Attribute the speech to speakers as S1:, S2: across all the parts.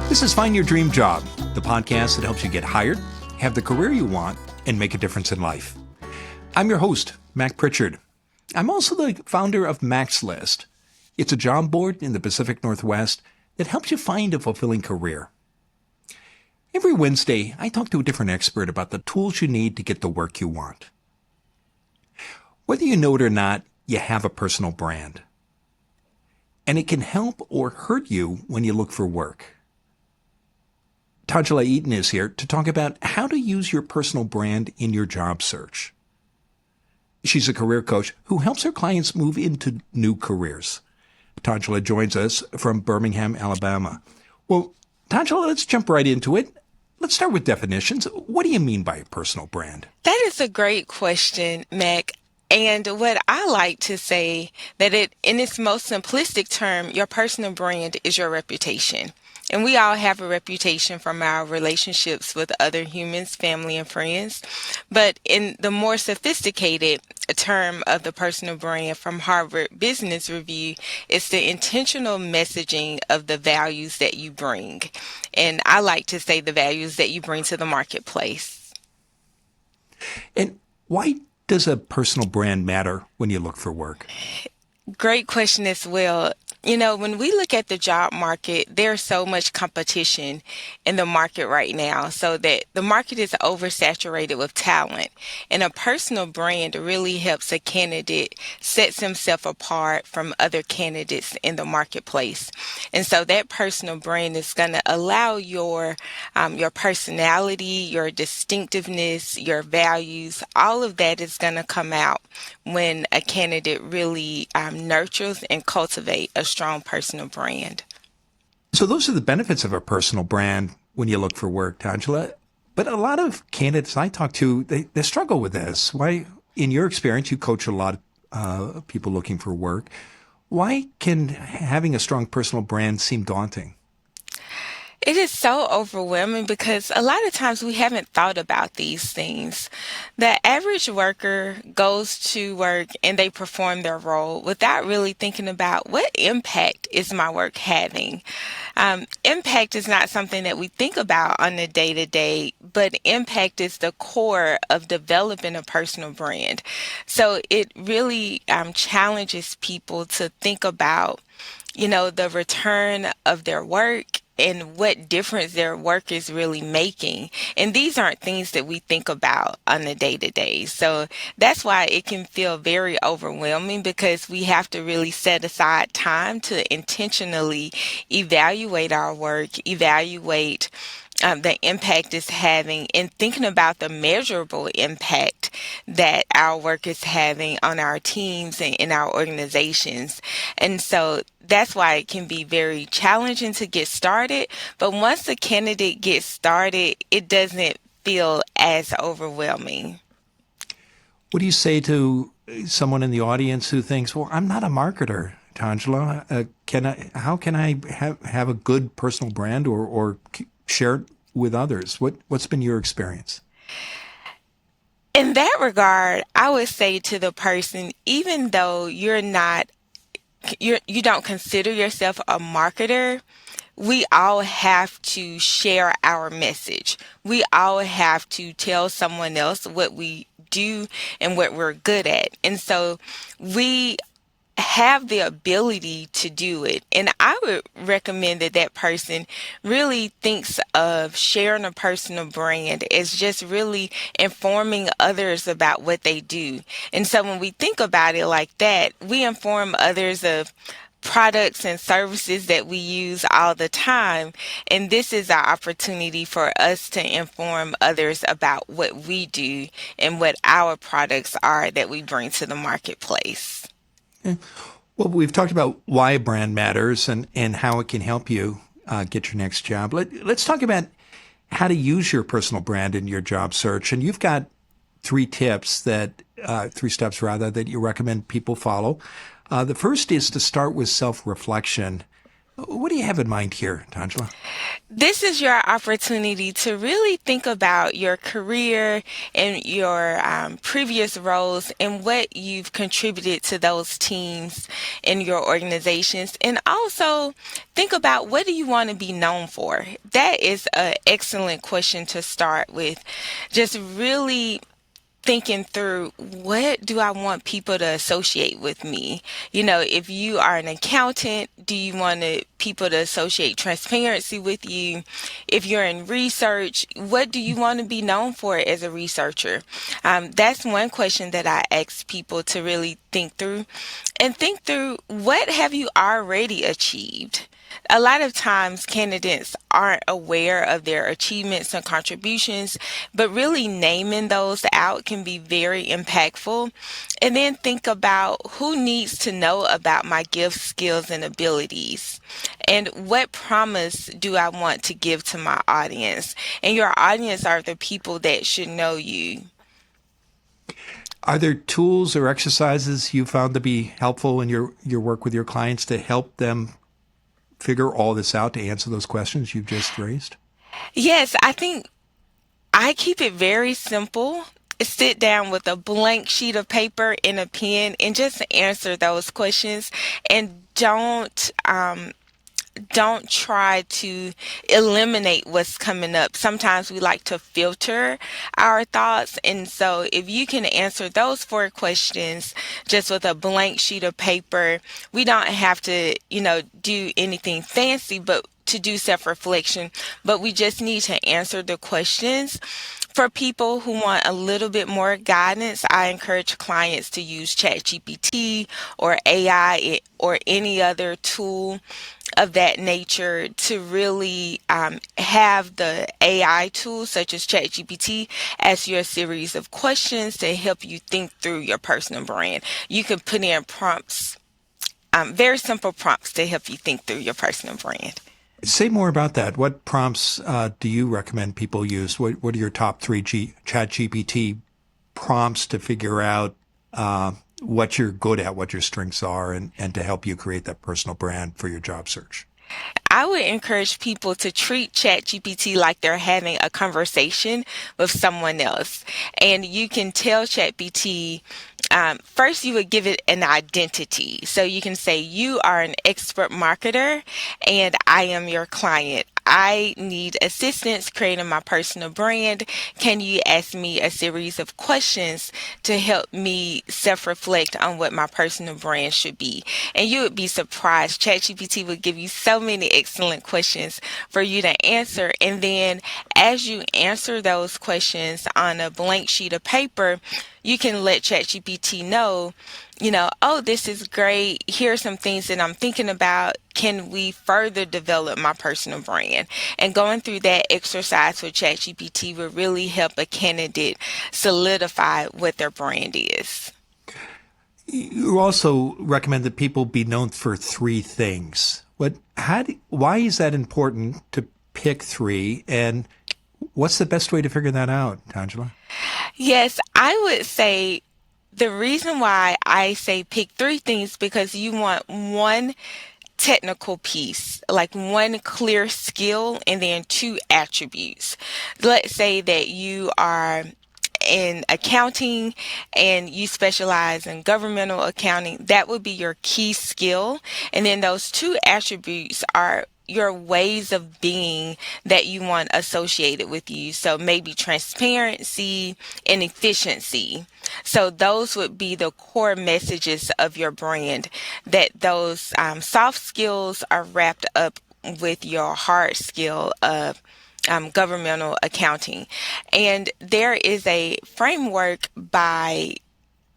S1: This is Find Your Dream Job, the podcast that helps you get hired, have the career you want, and make a difference in life. I'm your host, Mac Pritchard. I'm also the founder of Mac's List. It's a job board in the Pacific Northwest that helps you find a fulfilling career. Every Wednesday, I talk to a different expert about the tools you need to get the work you want. Whether you know it or not, you have a personal brand. And it can help or hurt you when you look for work. Tonjala Eaton is here to talk about how to use your personal brand in your job search. She's a career coach who helps her clients move into new careers. Tonjala joins us from Birmingham, Alabama. Well, Tonjala, let's jump right into it. Let's start with definitions. What do you mean by a personal brand?
S2: That is a great question, Mac. And what I like to say that in its most simplistic term, your personal brand is your reputation. And we all have a reputation from our relationships with other humans, family, and friends. But in the more sophisticated term of the personal brand from Harvard Business Review, it's the intentional messaging of the values that you bring. And I like to say the values that you bring to the marketplace.
S1: And why does a personal brand matter when you look for work?
S2: Great question as well. You know, when we look at the job market, there's so much competition in the market right now, so that the market is oversaturated with talent. And a personal brand really helps a candidate sets himself apart from other candidates in the marketplace. And so that personal brand is going to allow your personality, your distinctiveness, your values, all of that is going to come out when a candidate really nurtures and cultivates a strong personal brand.
S1: So those are the benefits of a personal brand when you look for work, Tonjala. But a lot of candidates I talk to, they struggle with this. Why, in your experience, you coach a lot of people looking for work. Why can having a strong personal brand seem daunting?
S2: It is so overwhelming because a lot of times we haven't thought about these things. The average worker goes to work and they perform their role without really thinking about what impact is my work having. Impact is not something that we think about on a day-to-day, but impact is the core of developing a personal brand. So it really challenges people to think about, the return of their work and what difference their work is really making. And these aren't things that we think about on a day-to-day. So that's why it can feel very overwhelming, because we have to really set aside time to intentionally evaluate our work, evaluate the impact it's having, and thinking about the measurable impact that our work is having on our teams and in our organizations. And so that's why it can be very challenging to get started. But once the candidate gets started, it doesn't feel as overwhelming.
S1: What do you say to someone in the audience who thinks, well, I'm not a marketer, Tonjala? How can I have a good personal brand or share it with others? What's been your experience?
S2: In that regard, I would say to the person, even though you don't consider yourself a marketer, we all have to share our message. We all have to tell someone else what we do and what we're good at. And so we have the ability to do it. And I would recommend that person really thinks of sharing a personal brand as just really informing others about what they do. And so when we think about it like that, we inform others of products and services that we use all the time. And this is our opportunity for us to inform others about what we do and what our products are that we bring to the marketplace.
S1: Well, we've talked about why a brand matters and how it can help you get your next job. Let's talk about how to use your personal brand in your job search. And you've got three steps that you recommend people follow. The first is to start with self-reflection. What do you have in mind here, Tangela?
S2: This is your opportunity to really think about your career and your previous roles and what you've contributed to those teams in your organizations. And also think about, what do you want to be known for? That is an excellent question to start with. Just really thinking through, what do I want people to associate with me? If you are an accountant, do you want people to associate transparency with you? If you're in research, what do you want to be known for as a researcher? That's one question that I ask people to really think through. And think through, what have you already achieved? A lot of times candidates aren't aware of their achievements and contributions, but really naming those out can be very impactful. And then think about, who needs to know about my gifts, skills, and abilities? And what promise do I want to give to my audience? And your audience are the people that should know you.
S1: Are there tools or exercises you found to be helpful in your work with your clients to help them figure all this out, to answer those questions you've just raised?
S2: Yes, I think I keep it very simple. Sit down with a blank sheet of paper and a pen and just answer those questions, and don't try to eliminate what's coming up. Sometimes we like to filter our thoughts. And so if you can answer those 4 questions just with a blank sheet of paper, we don't have to, do anything fancy, but to do self-reflection, but we just need to answer the questions. For people who want a little bit more guidance, I encourage clients to use ChatGPT or AI or any other tool of that nature, to really have the AI tools such as ChatGPT ask you a series of questions to help you think through your personal brand. You can put in prompts, very simple prompts to help you think through your personal brand.
S1: Say more about that. What prompts do you recommend people use? What are your top 3 ChatGPT prompts to figure out what you're good at, what your strengths are, and to help you create that personal brand for your job search?
S2: I would encourage people to treat ChatGPT like they're having a conversation with someone else. And you can tell ChatGPT, first you would give it an identity. So you can say, you are an expert marketer and I am your client. I need assistance creating my personal brand. Can you ask me a series of questions to help me self-reflect on what my personal brand should be? And you would be surprised. ChatGPT would give you so many excellent questions for you to answer. And then as you answer those questions on a blank sheet of paper, you can let ChatGPT know, oh, this is great. Here are some things that I'm thinking about. Can we further develop my personal brand? And going through that exercise with ChatGPT will really help a candidate solidify what their brand is.
S1: You also recommend that people be known for 3 things. Why is that important to pick 3, and what's the best way to figure that out, Tangela?
S2: Yes, I would say the reason why I say pick 3 things, because you want one technical piece, like one clear skill, and then 2 attributes. Let's say that you are in accounting and you specialize in governmental accounting. That would be your key skill. And then those 2 attributes are your ways of being that you want associated with you. So maybe transparency and efficiency. So those would be the core messages of your brand, that those soft skills are wrapped up with your hard skill of governmental accounting. And there is a framework by,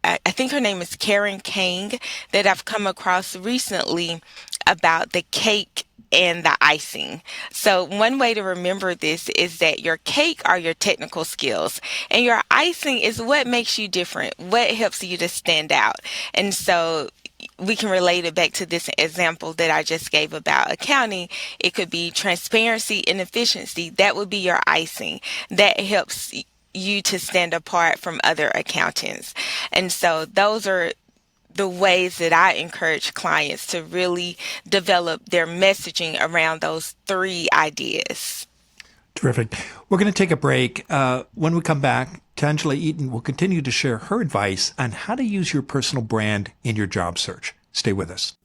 S2: I think her name is Karen Kang, that I've come across recently about the cake and the icing. So one way to remember this is that your cake are your technical skills and your icing is what makes you different, what helps you to stand out. And so we can relate it back to this example that I just gave about accounting. It could be transparency and efficiency. That would be your icing. That helps you to stand apart from other accountants. And so those are the ways that I encourage clients to really develop their messaging around those three ideas.
S1: Terrific. We're going to take a break. When we come back, Tonjala Eaton will continue to share her advice on how to use your personal brand in your job search. Stay with us.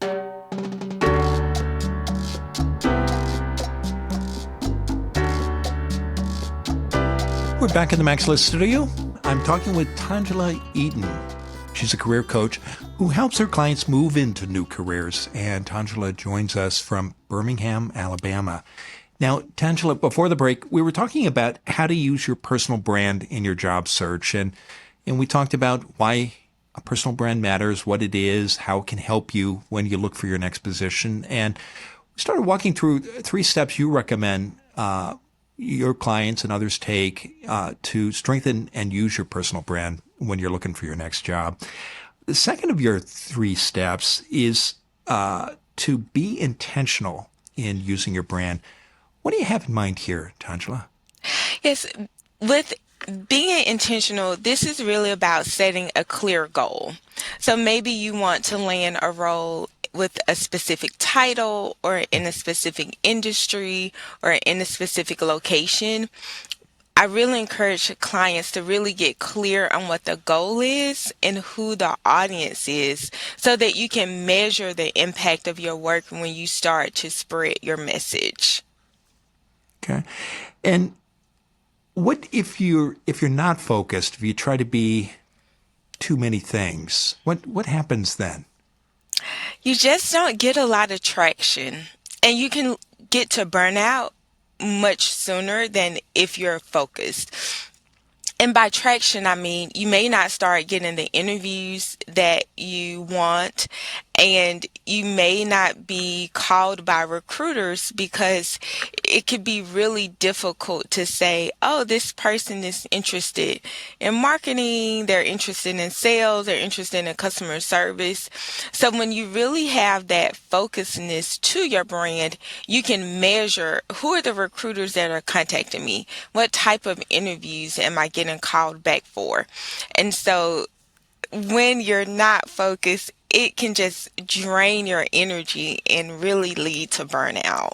S1: We're back in the Max List studio. I'm talking with Tonjala Eaton. She's a career coach who helps her clients move into new careers. And Tonjala joins us from Birmingham, Alabama. Now, Tonjala, before the break, we were talking about how to use your personal brand in your job search. And we talked about why a personal brand matters, what it is, how it can help you when you look for your next position. And we started walking through 3 steps you recommend your clients and others take to strengthen and use your personal brand when you're looking for your next job. The second of your 3 steps is to be intentional in using your brand. What do you have in mind here, Tonjala?
S2: Yes, with being intentional, this is really about setting a clear goal. So maybe you want to land a role with a specific title or in a specific industry or in a specific location. I really encourage clients to really get clear on what the goal is and who the audience is so that you can measure the impact of your work when you start to spread your message.
S1: Okay. And what if you're not focused, if you try to be too many things, what happens then?
S2: You just don't get a lot of traction, and you can get to burnout much sooner than if you're focused. And by traction, I mean you may not start getting the interviews that you want, and you may not be called by recruiters because it could be really difficult to say, oh, this person is interested in marketing, they're interested in sales, they're interested in customer service. So when you really have that focusedness to your brand, you can measure who are the recruiters that are contacting me, what type of interviews am I getting called back for. And so when you're not focused, it can just drain your energy and really lead to burnout.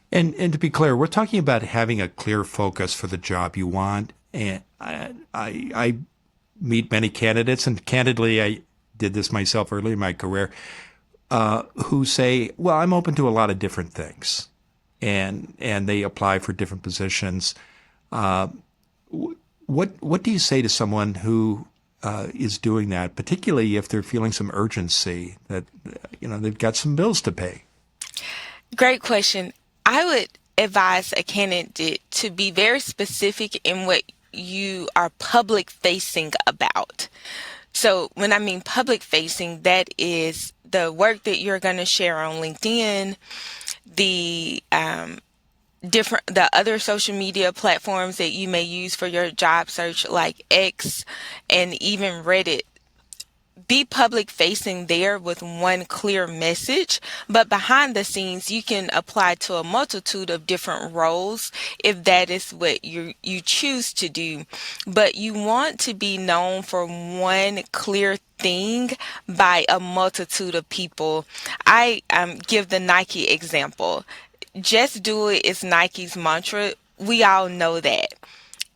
S1: And to be clear, we're talking about having a clear focus for the job you want. And I meet many candidates, and candidly, I did this myself early in my career, who say, well, I'm open to a lot of different things. And they apply for different positions. What do you say to someone who is doing that, particularly if they're feeling some urgency that, they've got some bills to pay?
S2: Great question. I would advise a candidate to be very specific in what you are public facing about. So when I mean public facing, that is the work that you're going to share on LinkedIn, the other social media platforms that you may use for your job search like X and even Reddit. Be public facing there with one clear message, but behind the scenes you can apply to a multitude of different roles if that is what you choose to do. But you want to be known for one clear thing by a multitude of people. I give the Nike example. Just do it is Nike's mantra. We all know that.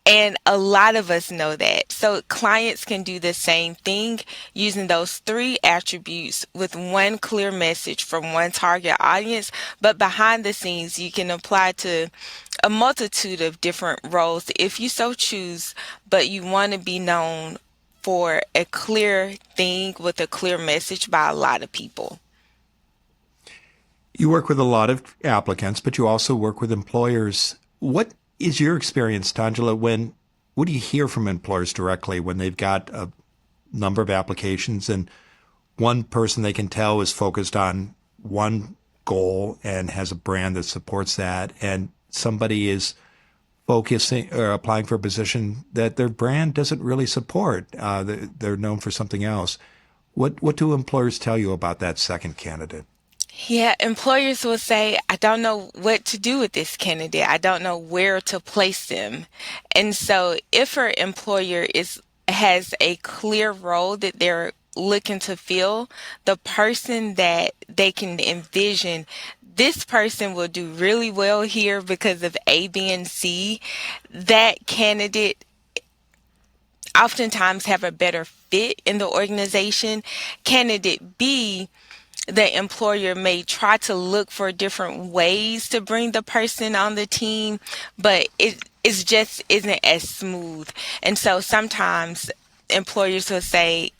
S2: And a lot of us know that. So clients can do the same thing using those 3 attributes with one clear message from one target audience. But behind the scenes, you can apply to a multitude of different roles if you so choose, but you want to be known for a clear thing with a clear message by a lot of people.
S1: You work with a lot of applicants, but you also work with employers. What is your experience, Tonjala, what do you hear from employers directly when they've got a number of applications and one person they can tell is focused on one goal and has a brand that supports that, and somebody is focusing or applying for a position that their brand doesn't really support? They're known for something else. What do employers tell you about that second candidate?
S2: Yeah, employers will say, I don't know what to do with this candidate. I don't know where to place them. And so if her employer has a clear role that they're looking to fill, the person that they can envision, this person will do really well here because of A, B, and C, that candidate oftentimes have a better fit in the organization. Candidate B, the employer may try to look for different ways to bring the person on the team, but it just isn't as smooth. And so sometimes employers will say,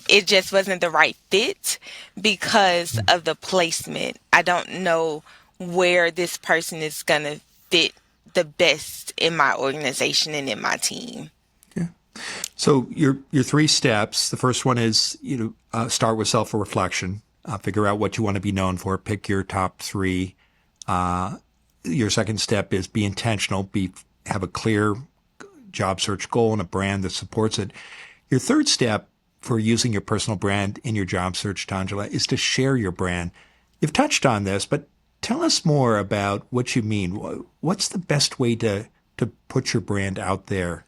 S2: it just wasn't the right fit because of the placement. I don't know where this person is going to fit the best in my organization and in my team.
S1: Yeah. So your three steps. The first one is start with self-reflection. Figure out what you want to be known for. Pick your top three. Your second step is be intentional. Have a clear job search goal and a brand that supports it. Your third step for using your personal brand in your job search, Tonjala, is to share your brand. You've touched on this, but tell us more about what you mean. What's the best way to put your brand out there?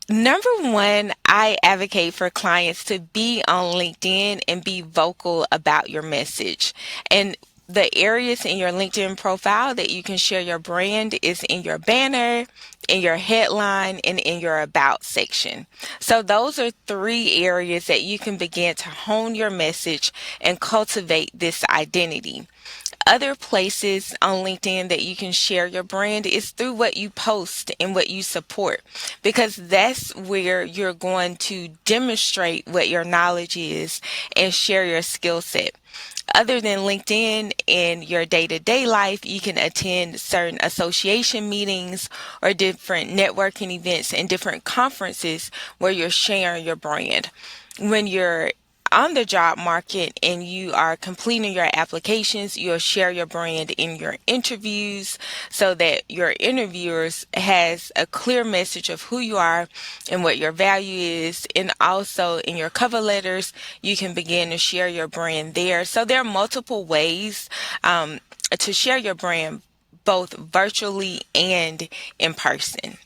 S2: Number one, I advocate for clients to be on LinkedIn and be vocal about your message. And the areas in your LinkedIn profile that you can share your brand is in your banner, in your headline, and in your about section. So those are three areas that you can begin to hone your message and cultivate this identity. Other places on LinkedIn that you can share your brand is through what you post and what you support, because that's where you're going to demonstrate what your knowledge is and share your skill set. Other than LinkedIn, in your day-to-day life, you can attend certain association meetings or different networking events and different conferences where you're sharing your brand. When you're on the job market and you are completing your applications, you'll share your brand in your interviews so that your interviewers has a clear message of who you are and what your value is. And also in your cover letters, you can begin to share your brand there. So there are multiple ways to share your brand, both virtually and in person.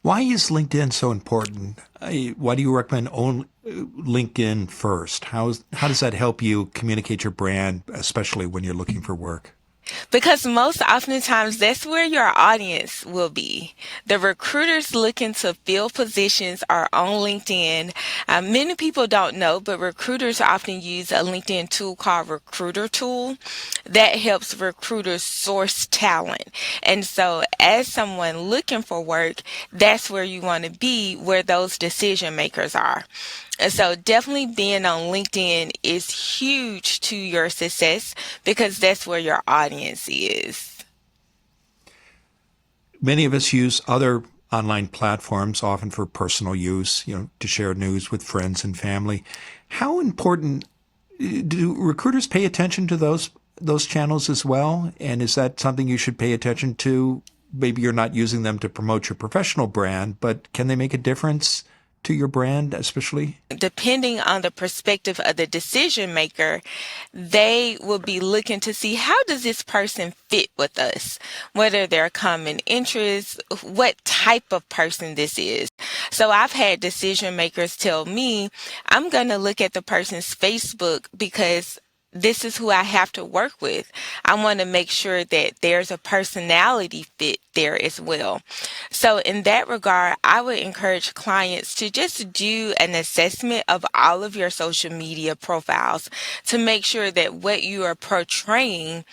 S1: Why is LinkedIn so important? Why do you recommend LinkedIn first? How does that help you communicate your brand, especially when you're looking for work?
S2: Because most oftentimes that's where your audience will be. The recruiters looking to fill positions are on LinkedIn. Many people don't know, but recruiters often use a LinkedIn tool called Recruiter Tool that helps recruiters source talent. And so as someone looking for work, that's where you want to be, where those decision makers are. And so definitely being on LinkedIn is huge to your success because that's where your audience is.
S1: Many of us use other online platforms, often for personal use, to share news with friends and family. How important do recruiters pay attention to those channels as well? And is that something you should pay attention to? Maybe you're not using them to promote your professional brand, but can they make a difference to your brand, especially?
S2: Depending on the perspective of the decision maker, they will be looking to see, how does this person fit with us? What are their common interests? What type of person this is? So I've had decision makers tell me, I'm going to look at the person's Facebook because this is who I have to work with. I want to make sure that there's a personality fit there as well. So in that regard, I would encourage clients to just do an assessment of all of your social media profiles to make sure that what you are portraying,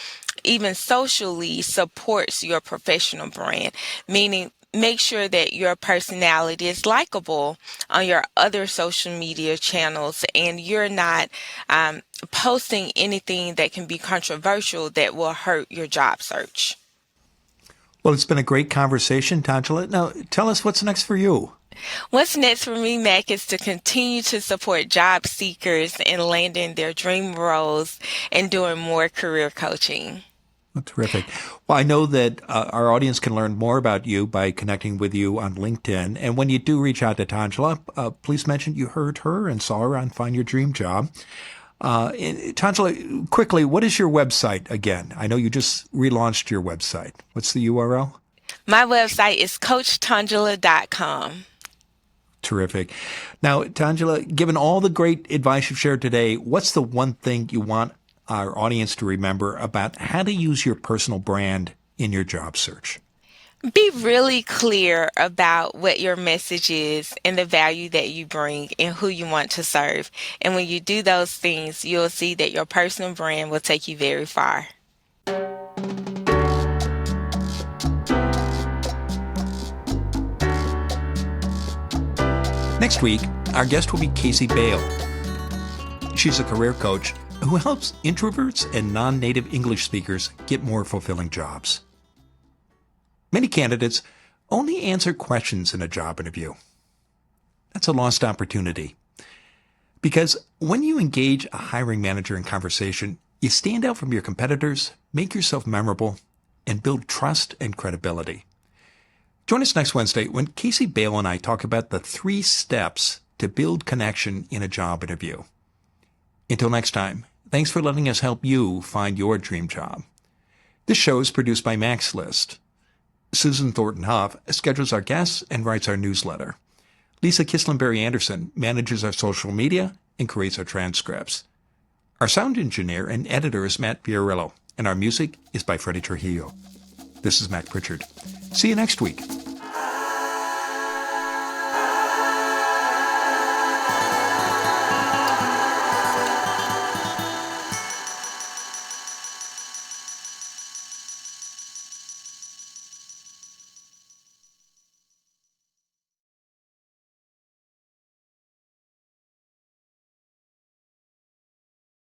S2: even socially, supports your professional brand, meaning make sure that your personality is likable on your other social media channels and you're not posting anything that can be controversial that will hurt your job search.
S1: Well, it's been a great conversation, Tonjala. Now, tell us what's next for you.
S2: What's next for me, Mac, is to continue to support job seekers in landing their dream roles and doing more career coaching.
S1: Oh, terrific. Well, I know that our audience can learn more about you by connecting with you on LinkedIn. And when you do reach out to Tonjala, please mention you heard her and saw her on Find Your Dream Job. Tonjala, quickly, what is your website again? I know you just relaunched your website. What's the URL?
S2: My website is CoachTonjala.com.
S1: Terrific. Now, Tonjala, given all the great advice you've shared today, what's the one thing you want our audience to remember about how to use your personal brand in your job search?
S2: Be really clear about what your message is and the value that you bring and who you want to serve. And when you do those things, you'll see that your personal brand will take you very far.
S1: Next week, our guest will be Casey Bale. She's a career coach who helps introverts and non-native English speakers get more fulfilling jobs. Many candidates only answer questions in a job interview. That's a lost opportunity. Because when you engage a hiring manager in conversation, you stand out from your competitors, make yourself memorable, and build trust and credibility. Join us next Wednesday when Casey Bale and I talk about the 3 steps to build connection in a job interview. Until next time, thanks for letting us help you find your dream job. This show is produced by Max List. Susan Thornton Huff schedules our guests and writes our newsletter. Lisa Kislenberry Anderson manages our social media and creates our transcripts. Our sound engineer and editor is Matt Fiorillo, and our music is by Freddie Trujillo. This is Mac Pritchard. See you next week.